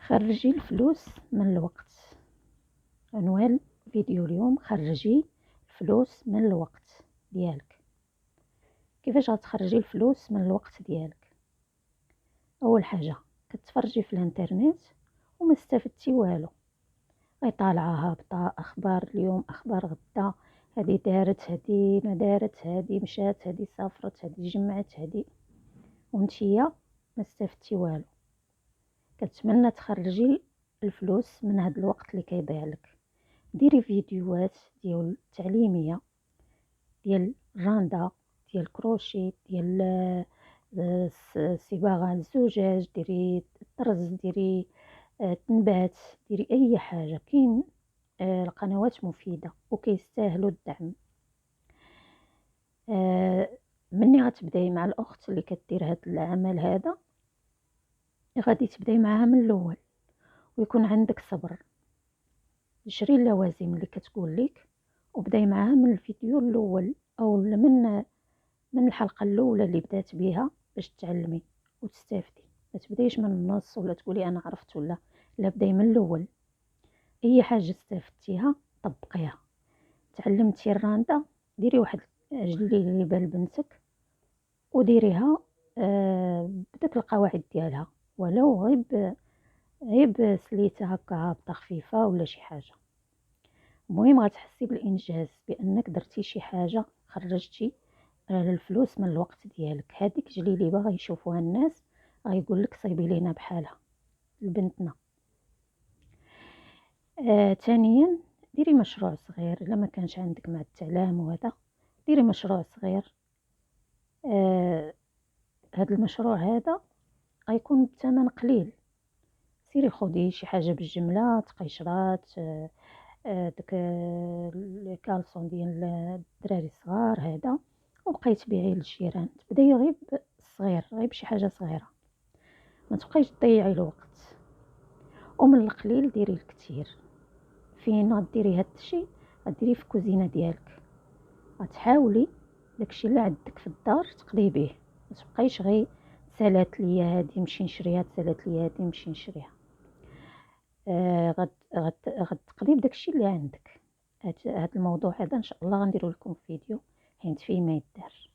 خرجي الفلوس من الوقت. عنوان فيديو اليوم: خرجي الفلوس من الوقت ديالك. كيفاش غتخرجي الفلوس من الوقت ديالك؟ اول حاجه كتفرجي في الانترنت وما استفدتي والو، غير طالعه هابطه، اخبار اليوم اخبار غدا، هذه دارت هذه ما دارت، هذه مشات هذه سافرت هذه جمعت هذه، وانتيا ما استفدتي والو. كنتمنى تخرجي الفلوس من هذا الوقت اللي كيضيع لك. ديري فيديوهات ديال تعليميه، ديال الراندا، ديال الكروشي، ديال صباغه الزجاج، ديري الطرز، ديري تنبات، ديري اي حاجه. كاين القنوات مفيده وكيستاهلوا الدعم. مني غتبداي مع الاخت اللي كدير هذا العمل هذا، غادي تبداي معها من الاول ويكون عندك صبر. شري اللوازم اللي كتقول لك وبداي معها من الفيديو الاول او من الحلقه الاولى اللي بدات بها باش تعلمي وتستافدي. ما تبدايش من النص ولا تقولي انا عرفت ولا لا، بداي من الاول. اي حاجه استفدتيها طبقيها. تعلمتي الراندا، ديري واحد جلي لي بال بنتك وديريها بداك القواعد ديالها، ولو غير سليته هكا هابطه خفيفه ولا شي حاجه. المهم غتحسي بالانجاز بانك درتي شي حاجه، خرجتي الفلوس من الوقت ديالك. هذيك جليليبه غيشوفوها الناس، غيقول لك صايبي لينا بحالها لبنتنا. ثانيا ديري مشروع صغير. الا ما كانش عندك مع التعلام وهذا، ديري مشروع صغير. هذا المشروع هذا غيكون بثمن قليل. سيري خدي شي حاجه بالجمله، تقيشرات، داك الكالسون ديال الدراري الصغار هذا، وبقيت تبيعيه للجيران. تبداي غير بالصغير، غير بشي حاجه صغيره، ما تبقايش تضيعي الوقت. ومن القليل ديري الكثير. فين غديري هاد الشيء؟ غديريه في الكوزينه ديالك. غتحاولي داكشي اللي عندك في الدار تقضي به، ما تبقايش غير سالات ليا هادي نمشي نشريها، سالات ليا هادي نمشي نشريها. غتقضي بداكشي اللي عندك. هاد الموضوع هذا ان شاء الله غنديرو لكم فيديو حيت فيه ما يدار.